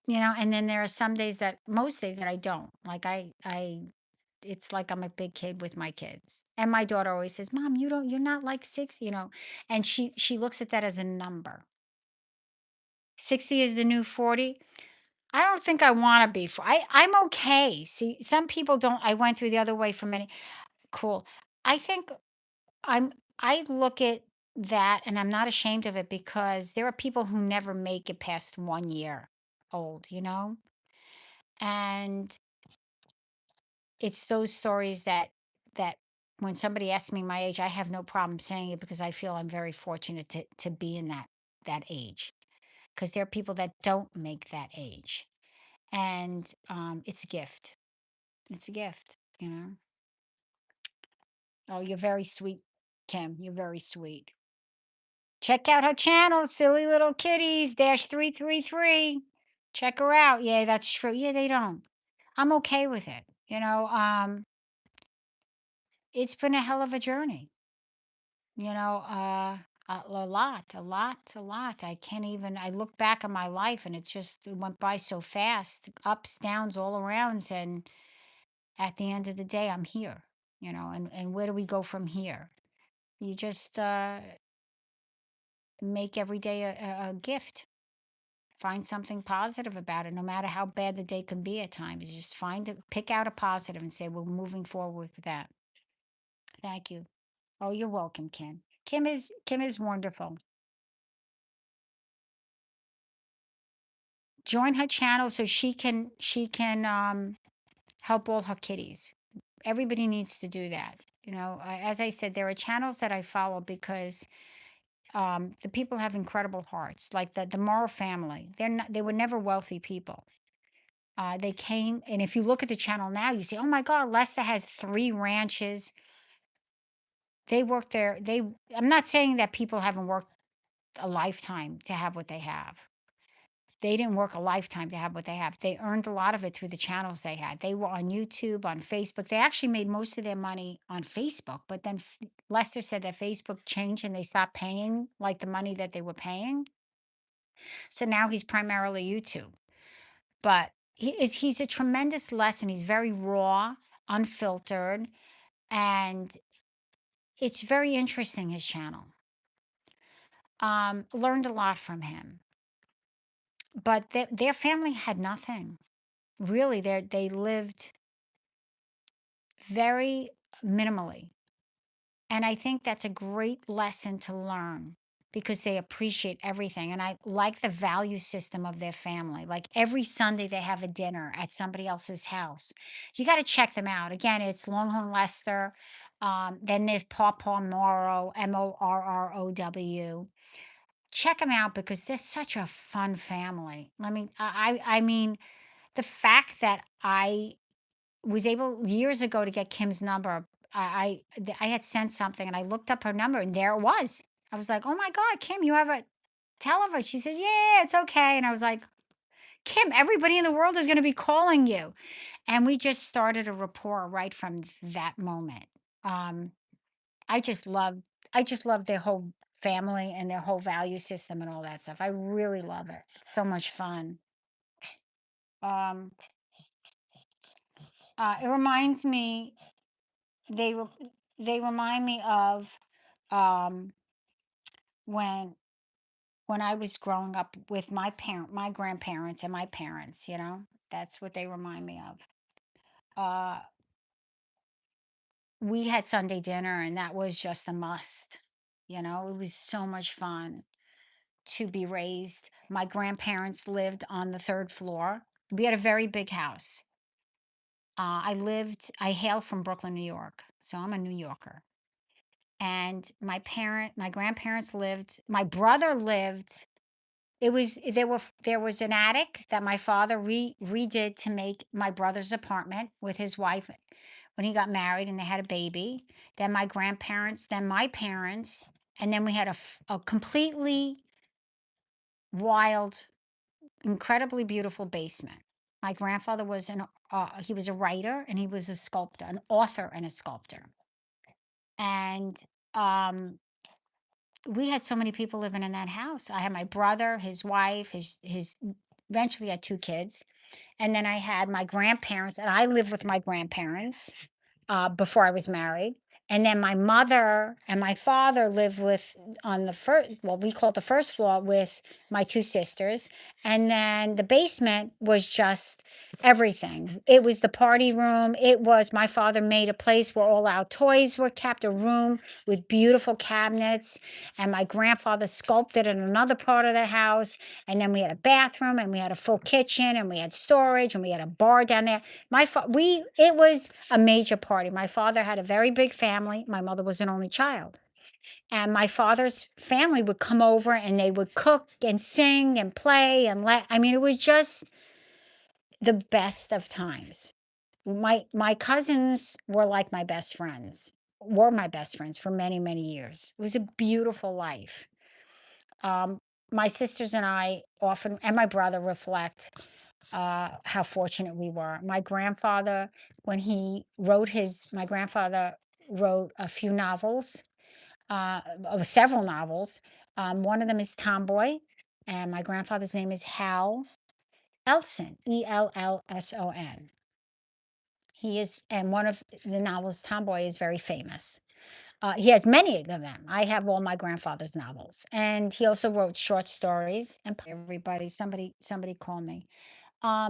and then there are some days most days that I don't. Like it's like I'm a big kid with my kids. And my daughter always says, "Mom, you're not like 6." And she looks at that as a number. 60 is the new 40. I don't think I want to be. I'm okay. See, some people don't. I went through the other way for many. Cool. I think I'm I look at that and I'm not ashamed of it because there are people who never make it past 1 year old. And it's those stories that when somebody asks me my age, I have no problem saying it because I feel I'm very fortunate to be in that age. Because there are people that don't make that age. And it's a gift. It's a gift. Oh, you're very sweet, Kim. You're very sweet. Check out her channel, Silly Little Kitties dash 333. Check her out. Yeah, that's true. Yeah, they don't. I'm okay with it. It's been a hell of a journey. A lot, a lot, a lot. I can't even. I look back on my life, and it went by so fast, ups, downs, all arounds, and at the end of the day, I'm here. And where do we go from here? You just make every day a gift. Find something positive about it, no matter how bad the day can be at times. Just pick out a positive and say, we're moving forward with that. Thank you. Oh, you're welcome, Kim. Kim is wonderful. Join her channel so she can help all her kitties. Everybody needs to do that. As I said, there are channels that I follow because the people have incredible hearts, like the Morrow family. They were never wealthy people. They came, and if you look at the channel now, you say, "Oh my God, Lester has 3 ranches." they work their they I'm not saying that people haven't worked a lifetime to have what they have. They didn't work a lifetime to have what they have. They earned a lot of it through the channels they had. They were on YouTube, on Facebook. They actually made most of their money on Facebook, but then Lester said that Facebook changed and they stopped paying like the money that they were paying. So now he's primarily YouTube. But he's a tremendous lesson. He's very raw, unfiltered, and it's very interesting, his channel. Learned a lot from him. But their family had nothing. Really, they lived very minimally. And I think that's a great lesson to learn because they appreciate everything. And I like the value system of their family. Like every Sunday, they have a dinner at somebody else's house. You got to check them out. Again, it's Longhorn Lester. Then there's Pawpaw Morrow, Morrow. Check them out because they're such a fun family. I mean, the fact that I was able years ago to get Kim's number. I had sent something and I looked up her number and there it was. I was like, "Oh my God, Kim, you have a telephone." She says, "Yeah, it's okay." And I was like, "Kim, everybody in the world is going to be calling you." And we just started a rapport right from that moment. Um, I just love, I just love their whole family and their whole value system and all that stuff. I really love it. So much fun. Um, it reminds me they re- they remind me of um when I was growing up with my grandparents and my parents, you know. That's what they remind me of. Uh we had Sunday dinner and that was just a must. You know, it was so much fun to be raised. My grandparents lived on the third floor. We had a very big house. I hail from Brooklyn, New York. So I'm a New Yorker. And my grandparents lived, my brother lived, it was there was an attic that my father redid to make my brother's apartment with his wife when he got married and they had a baby. Then my grandparents, then my parents, and then we had a completely wild, incredibly beautiful basement. My grandfather was he was a writer and he was a sculptor, an author and a sculptor. And um we had so many people living in that house. I had my brother, his wife, his eventually had two kids. And then I had my grandparents, and I lived with my grandparents before I was married. And then my mother and my father lived with on the first, well, we call it the first floor with my two sisters. And then the basement was just everything. It was the party room. It was my father made a place where all our toys were kept, a room with beautiful cabinets. And my grandfather sculpted in another part of the house. And then we had a bathroom and we had a full kitchen and we had storage and we had a bar down there. It was a major party. My father had a very big family. My mother was an only child. And my father's family would come over and they would cook and sing and play and I mean, it was just the best of times. My cousins were like my best friends, were my best friends for many, many years. It was a beautiful life. Um, my sisters and I often, and my brother reflect how fortunate we were. My grandfather wrote a few novels, several novels. One of them is Tomboy, and my grandfather's name is Hal Elson, Ellson. He is, and one of the novels, Tomboy, is very famous. He has many of them. I have all my grandfather's novels, and he also wrote short stories. And everybody, somebody call me.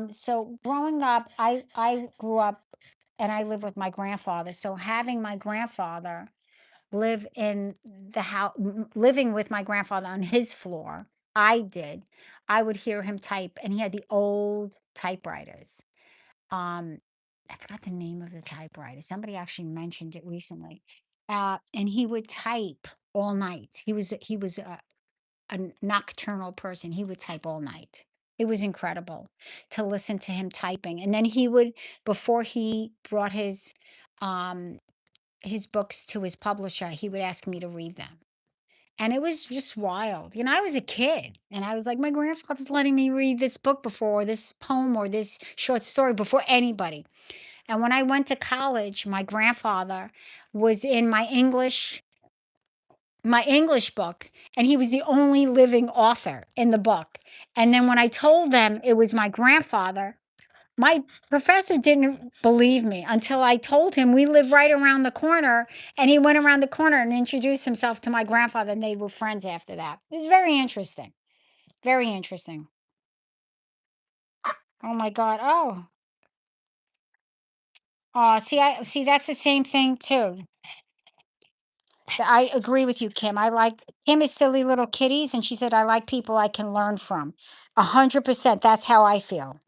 So growing up, I grew up and I lived with my grandfather. So having my grandfather live in the house, living with my grandfather on his floor, I did. I would hear him type, and he had the old typewriters. Um, I forgot the name of the typewriter. Somebody actually mentioned it recently. And he would type all night. He was a nocturnal person. He would type all night. It was incredible to listen to him typing. And then he would, before he brought his um, his books to his publisher, he would ask me to read them. And it was just wild. I was a kid and I was like, my grandfather's letting me read this book before, or this poem, or this short story before anybody. And when I went to college, my grandfather was in my English book, and he was the only living author in the book. And then when I told them it was my grandfather, my professor didn't believe me until I told him we live right around the corner. And he went around the corner and introduced himself to my grandfather, and they were friends after that. It was very interesting. Very interesting. Oh my God. Oh, see that's the same thing too. I agree with you, Kim. I like Kim is silly little kitties, and she said I like people I can learn from. 100%. That's how I feel.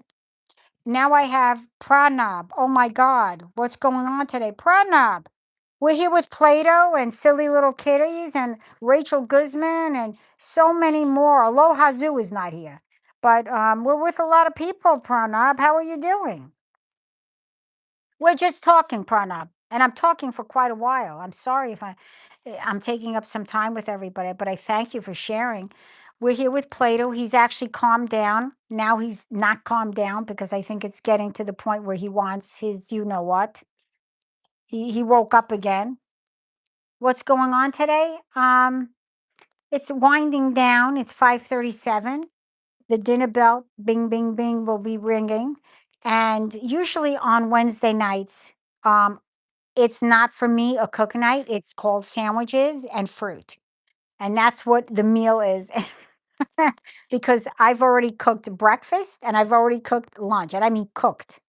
Now I have Pranab. Oh my God, what's going on today? Pranab. We're here with Plato and Silly Little Kitties and Rachel Guzman and so many more. Aloha Zoo is not here. But we're with a lot of people, Pranab. How are you doing? We're just talking, Pranab. And I'm talking for quite a while. I'm sorry if I'm taking up some time with everybody, but I thank you for sharing. We're here with Plato. He's actually calmed down. Now he's not calmed down because I think it's getting to the point where he wants his you know what. He woke up again. What's going on today? It's winding down. It's 5:37. The dinner bell, bing, bing, bing, will be ringing. And usually on Wednesday nights, it's not for me a cook night. It's called sandwiches and fruit. And that's what the meal is. Because I've already cooked breakfast and I've already cooked lunch. And I mean cooked.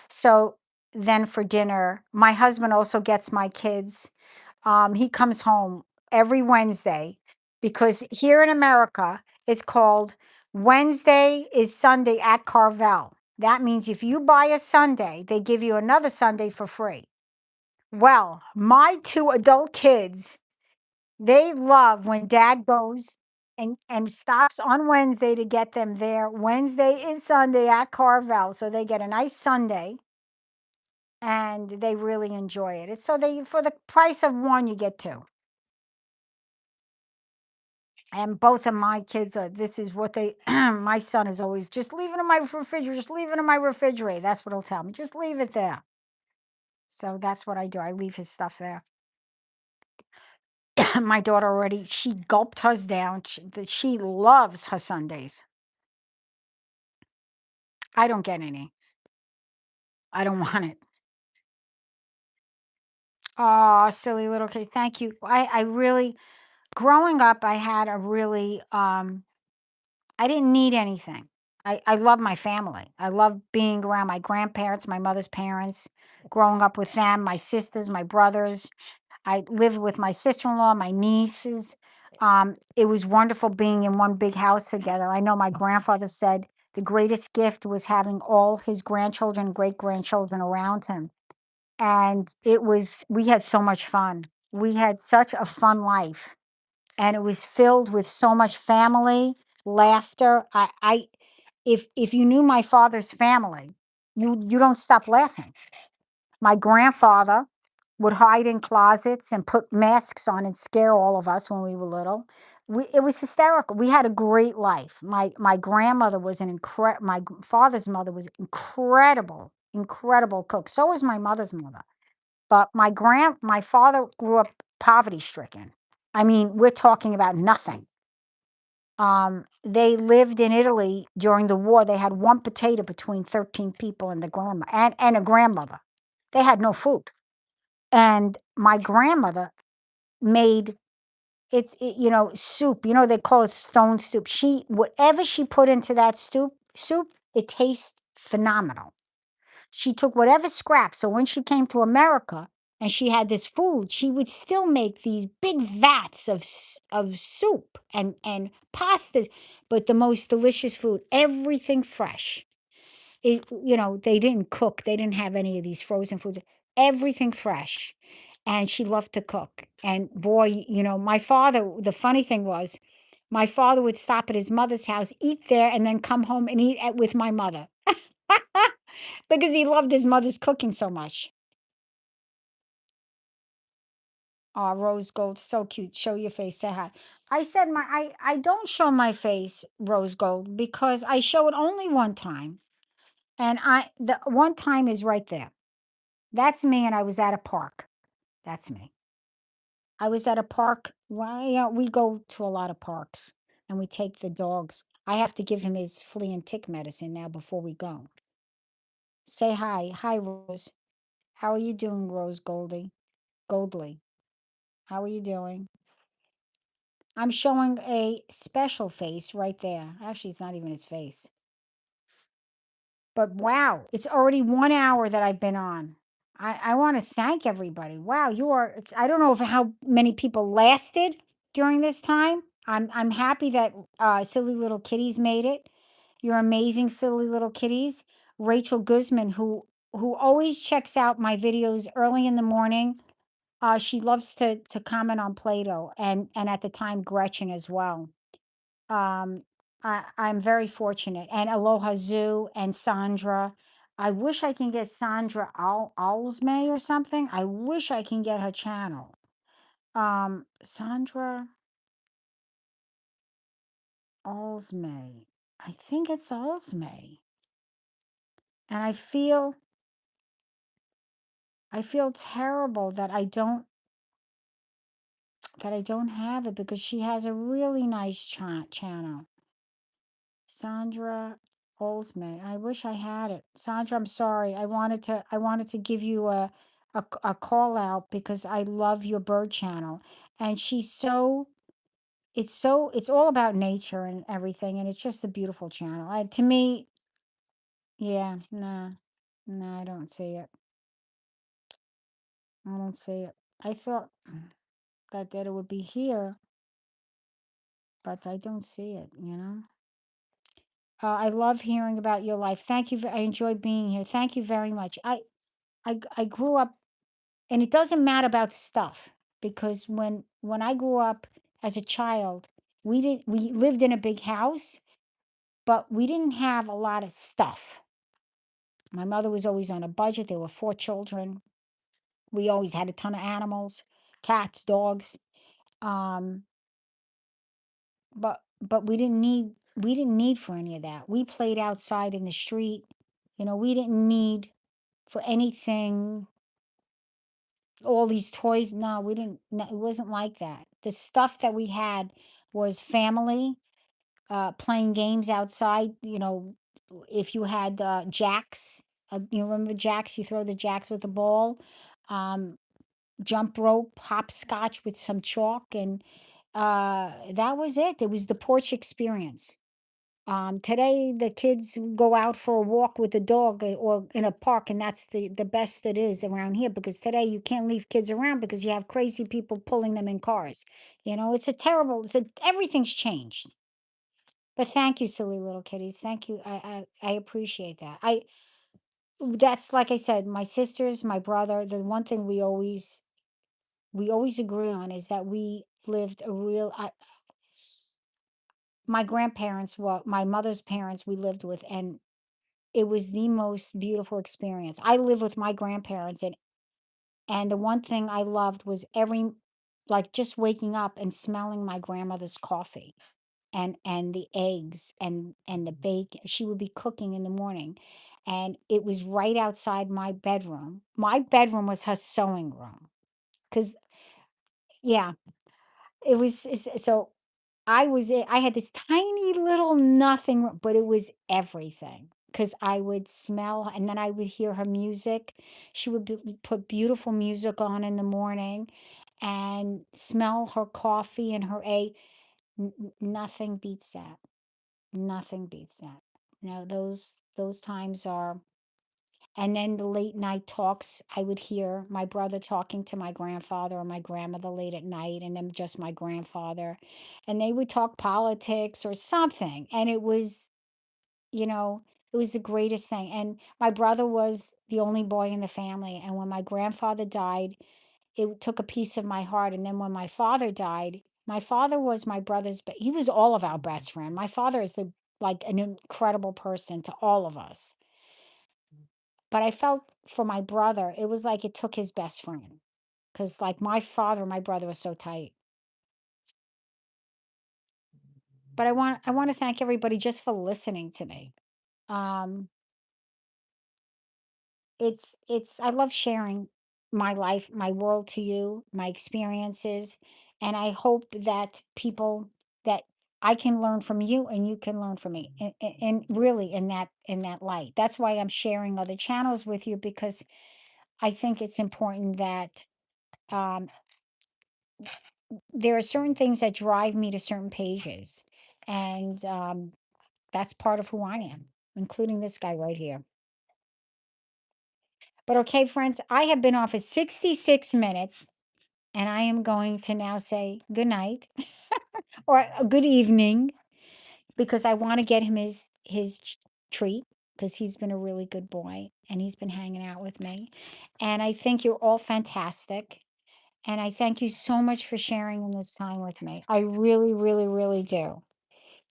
So then for dinner, my husband also gets my kids. He comes home every Wednesday because here in America, it's called Wednesday is Sunday at Carvel. That means if you buy a Sunday, they give you another Sunday for free. Well, my two adult kids, they love when dad goes and stops on Wednesday to get them there. Wednesday is Sunday at Carvel. So they get a nice Sunday and they really enjoy it. It's so they for the price of one, you get two. And both of my kids are this is what they my son is always just leave it in my refrigerator, just leave it in my refrigerator. That's what he'll tell me. Just leave it there. So that's what I do. I leave his stuff there. My daughter already she gulped hers down. She loves her Sundays. I don't get any. I don't want it. Oh, silly little kid. Thank you. I really growing up I had a really I didn't need anything. I love my family. I love being around my grandparents, my mother's parents, growing up with them, my sisters, my brothers. I lived with my sister-in-law, my nieces. It was wonderful being in one big house together. I know my grandfather said the greatest gift was having all his grandchildren, great grandchildren around him. And we had so much fun. We had such a fun life. And it was filled with so much family, laughter. If you knew my father's family, you don't stop laughing. My grandfather would hide in closets and put masks on and scare all of us when we were little. It was hysterical. We had a great life. My grandmother was father's mother was incredible, incredible cook. So was my mother's mother. But my father grew up poverty stricken. I mean, we're talking about nothing. They lived in Italy during the war. They had one potato between 13 people and the grandma and a grandmother. They had no food. And my grandmother made soup. They call it stone soup. Whatever she put into that soup, it tastes phenomenal. She took whatever scraps. So when she came to America and she had this food, she would still make these big vats of soup and pastas, but the most delicious food, everything fresh. They didn't cook. They didn't have any of these frozen foods. Everything fresh. And she loved to cook. And boy, my father, the funny thing was, my father would stop at his mother's house, eat there, and then come home and with my mother because he loved his mother's cooking so much. Rose Gold, so cute. Show your face. Say hi. I said I don't show my face, Rose Gold, because I show it only one time, and the one time is right there. That's me, and I was at a park. That's me. I was at a park. Well, yeah, we go to a lot of parks, and we take the dogs. I have to give him his flea and tick medicine now before we go. Say hi. Hi, Rose. How are you doing, Rose Goldie? Goldly. How are you doing? I'm showing a special face right there. Actually, it's not even his face. But wow, it's already 1 hour that I've been on. I want to thank everybody. Wow, I don't know if how many people lasted during this time. I'm happy that Silly Little Kitties made it. You're amazing, Silly Little Kitties. Rachel Guzman, who always checks out my videos early in the morning. She loves to comment on Plato, and at the time Gretchen as well. Um, I'm very fortunate. And Aloha Zoo and Sandra. I wish I can get Sandra Alsmay or something. I wish I can get her channel. Sandra Alsmay. I think it's Alsmay. And I feel terrible that I don't have it because she has a really nice channel. Sandra Olsmay. I wish I had it. Sandra, I'm sorry. I wanted to give you a call out because I love your bird channel. And it's all about nature and everything, and it's just a beautiful channel. To me, yeah, nah. No, I don't see it. I don't see it. I thought that it would be here, but I don't see it. I love hearing about your life. Thank you. I enjoy being here. Thank you very much. I grew up, and it doesn't matter about stuff because when I grew up as a child, we lived in a big house, but we didn't have a lot of stuff. My mother was always on a budget. There were 4 children. We always had a ton of animals, cats, dogs. Um, but we didn't need for any of that. We played outside in the street. We didn't need for anything, all these toys. No, we didn't. No, it wasn't like that. The stuff that we had was family, playing games outside. If you had jacks, you remember jacks? You throw the jacks with the ball, um, jump rope, hopscotch with some chalk, and that was it. It was the porch experience. Today, the kids go out for a walk with the dog or in a park, and that's the best it is around here because today you can't leave kids around because you have crazy people pulling them in cars. Everything's changed. But thank you, silly little kitties. Thank you. I appreciate that. That's like I said, my sisters, my brother. The one thing we always agree on is that we lived a real. My grandparents, well, my mother's parents, we lived with, and it was the most beautiful experience. I live with my grandparents, and the one thing I loved was like just waking up and smelling my grandmother's coffee and the eggs and the bacon. She would be cooking in the morning, and it was right outside my bedroom. My bedroom was her sewing room because yeah, so I had this tiny little nothing, but it was everything because I would smell and then I would hear her music. She would put beautiful music on in the morning and smell her coffee and her egg. Nothing beats that. Nothing beats that. Those times are. And then the late night talks, I would hear my brother talking to my grandfather or my grandmother late at night, and then just my grandfather. And they would talk politics or something. And you know, it was the greatest thing. And my brother was the only boy in the family. And when my grandfather died, it took a piece of my heart. And then when my father died, my father was my brother's, but he was all of our best friend. My father is like an incredible person to all of us. But I felt for my brother, it was like it took his best friend. because like my father and my brother was so tight. But I want to thank everybody just for listening to me. Um, it's I love sharing my life, my world to you, my experiences, and I hope that people that I can learn from you and you can learn from me, and really in that light. That's why I'm sharing other channels with you, because I think it's important that um, there are certain things that drive me to certain pages, and that's part of who I am, including this guy right here. But okay, friends, I have been on for 66 minutes, and I am going to now say good night or a good evening, because I want to get him his treat, because he's been a really good boy and he's been hanging out with me. And I think you're all fantastic. And I thank you so much for sharing in this time with me. I really, really, really do.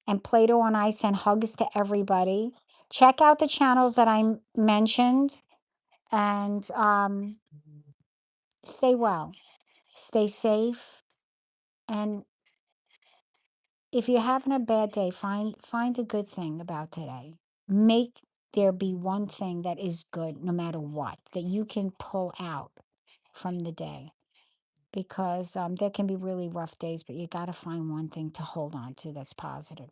And Play-Doh on Ice and hugs to everybody. Check out the channels that I mentioned, and stay well, stay safe, and if you're having a bad day, find a good thing about today. Make there be one thing that is good, no matter what, that you can pull out from the day. Because there can be really rough days, but you got to find one thing to hold on to that's positive.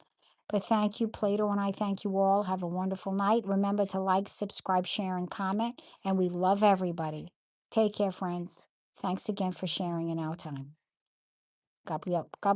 But thank you, Plato, and I thank you all. Have a wonderful night. Remember to like, subscribe, share, and comment. And we love everybody. Take care, friends. Thanks again for sharing in our time. God bless. God bless.